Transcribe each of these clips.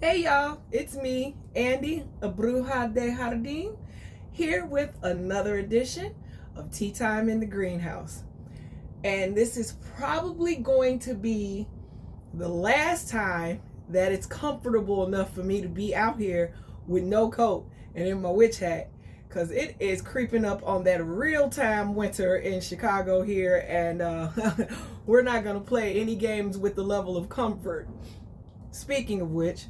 Hey y'all, it's me, Andy, a Bruja de Jardin, here with another edition of Tea Time in the Greenhouse. And this is probably going to be the last time that it's comfortable enough for me to be out here with no coat and in my witch hat, because it is creeping up on that real-time winter in Chicago here, and we're not going to play any games with the level of comfort. Speaking of which,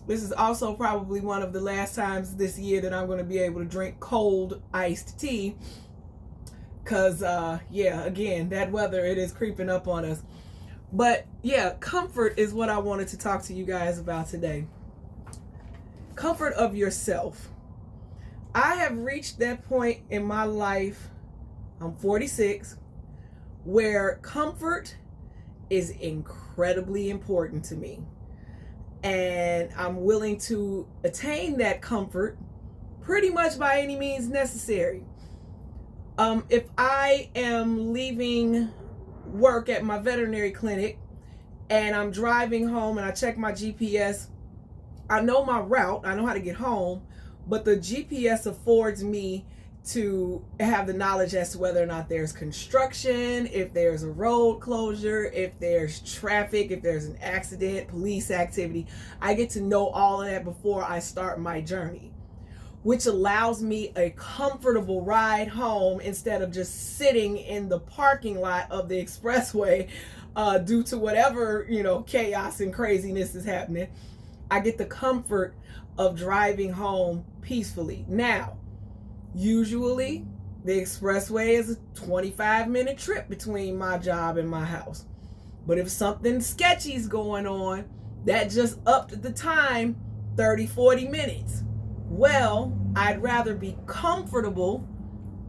this is also probably one of the last times this year that I'm going to be able to drink cold iced tea. Because, again, that weather, it is creeping up on us. But, yeah, comfort is what I wanted to talk to you guys about today. Comfort of yourself. I have reached that point in my life, I'm 46, where comfort is incredibly important to me. And I'm willing to attain that comfort pretty much by any means necessary. If I am leaving work at my veterinary clinic and I'm driving home and I check my GPS, I know my route, I know how to get home, but the GPS affords me to have the knowledge as to whether or not there's construction, if there's a road closure, if there's traffic, if there's an accident, police activity. I get to know all of that before I start my journey, which allows me a comfortable ride home instead of just sitting in the parking lot of the expressway due to whatever, chaos and craziness is happening. I get the comfort of driving home peacefully. Now, usually, the expressway is a 25-minute trip between my job and my house. But if something sketchy is going on, that just upped the time 30, 40 minutes. Well, I'd rather be comfortable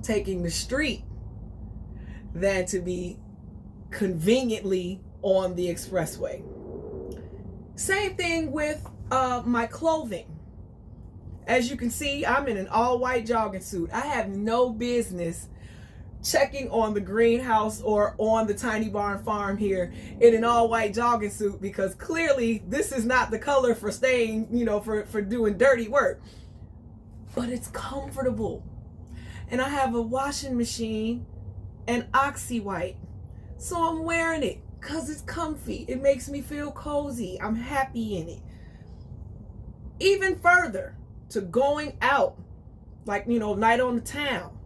taking the street than to be conveniently on the expressway. Same thing with my clothing. As you can see, I'm in an all-white jogging suit. I have no business checking on the greenhouse or on the Tiny Barn Farm here in an all-white jogging suit, because clearly this is not the color for staying, for doing dirty work. But it's comfortable. And I have a washing machine and Oxy White. So I'm wearing it because it's comfy. It makes me feel cozy. I'm happy in it. Even further, to going out, like, night on the town.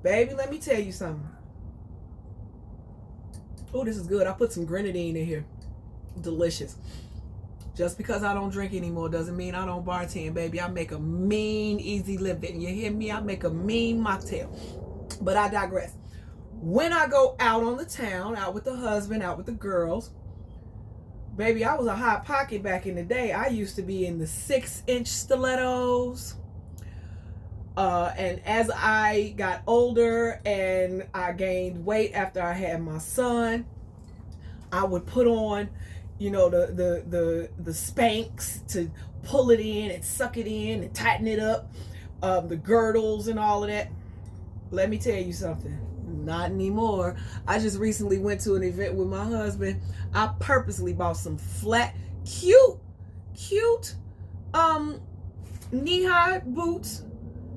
Baby, let me tell you something. Oh, this is good. I put some grenadine in here. Delicious. Just because I don't drink anymore doesn't mean I don't bartend, baby. I make a mean, easy living. You hear me? I make a mean mocktail. But I digress. When I go out on the town, out with the husband, out with the girls, baby, I was a hot pocket back in the day. I used to be in the 6-inch stilettos. And as I got older and I gained weight after I had my son, I would put on, the Spanx to pull it in and suck it in and tighten it up. The girdles and all of that. Let me tell you something. Not anymore. I just recently went to an event with my husband. I purposely bought some flat, cute knee-high boots,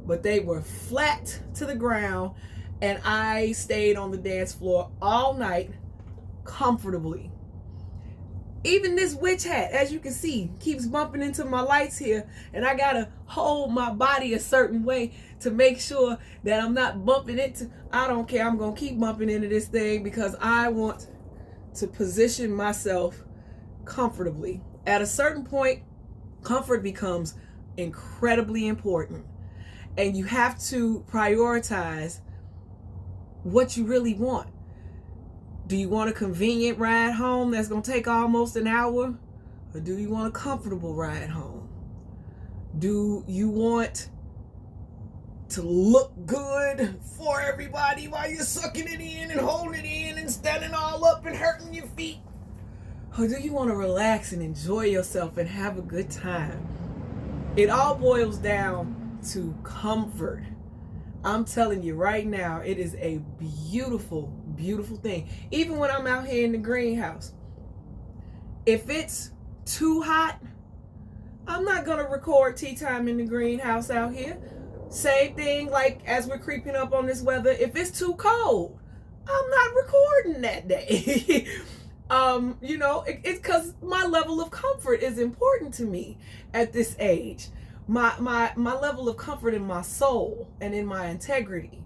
but they were flat to the ground, and I stayed on the dance floor all night comfortably. Even this witch hat, as you can see, keeps bumping into my lights here, and I gotta hold my body a certain way to make sure that I'm not bumping into. I don't care. I'm gonna keep bumping into this thing because I want to position myself comfortably. At a certain point, comfort becomes incredibly important, and you have to prioritize what you really want. Do you want a convenient ride home that's going to take almost an hour? Or do you want a comfortable ride home? Do you want to look good for everybody while you're sucking it in and holding it in and standing all up and hurting your feet? Or do you want to relax and enjoy yourself and have a good time? It all boils down to comfort. I'm telling you right now, it is a beautiful, beautiful thing. Even when I'm out here in the greenhouse, If it's too hot, I'm not going to record tea time in the greenhouse out here. Same thing, like as we're creeping up on this weather. If it's too cold, I'm not recording that day. It's because my level of comfort is important to me at this age. My level of comfort in my soul and in my integrity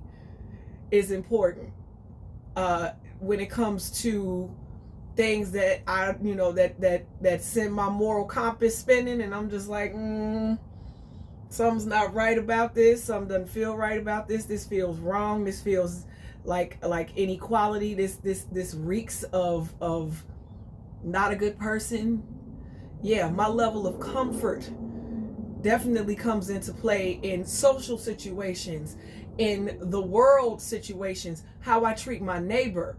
is important when it comes to things that I, that send my moral compass spinning, and I'm just like, something's not right about this. Something doesn't feel right about this. This feels wrong. This feels like inequality. This reeks of not a good person. Yeah, my level of comfort definitely comes into play in social situations, in the world situations, how I treat my neighbor.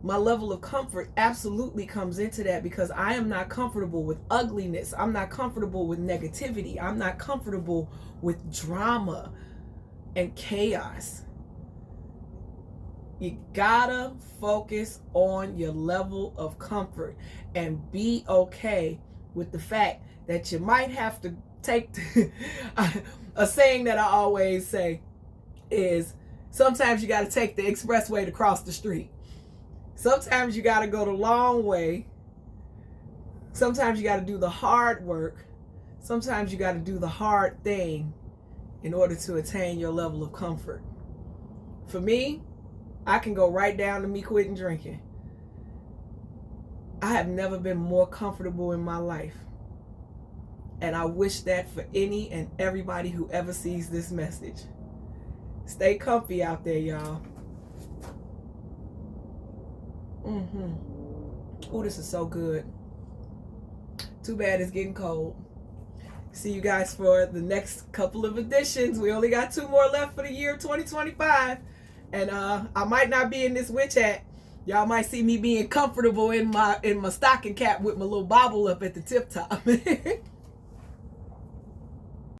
My level of comfort absolutely comes into that, because I am not comfortable with ugliness. I'm not comfortable with negativity. I'm not comfortable with drama and chaos. You gotta focus on your level of comfort and be okay with the fact that you might have to take a saying that I always say is, sometimes you got to take the expressway to cross the street. Sometimes you got to go the long way. Sometimes you got to do the hard work. Sometimes you got to do the hard thing in order to attain your level of comfort. For me, I can go right down to me quitting drinking. I have never been more comfortable in my life. And I wish that for any and everybody who ever sees this message. Stay comfy out there, y'all. Oh, this is so good. Too bad it's getting cold. See you guys for the next couple of editions. We only got 2 more left for the year 2025. And I might not be in this witch hat. Y'all might see me being comfortable in my stocking cap with my little bobble up at the tip top.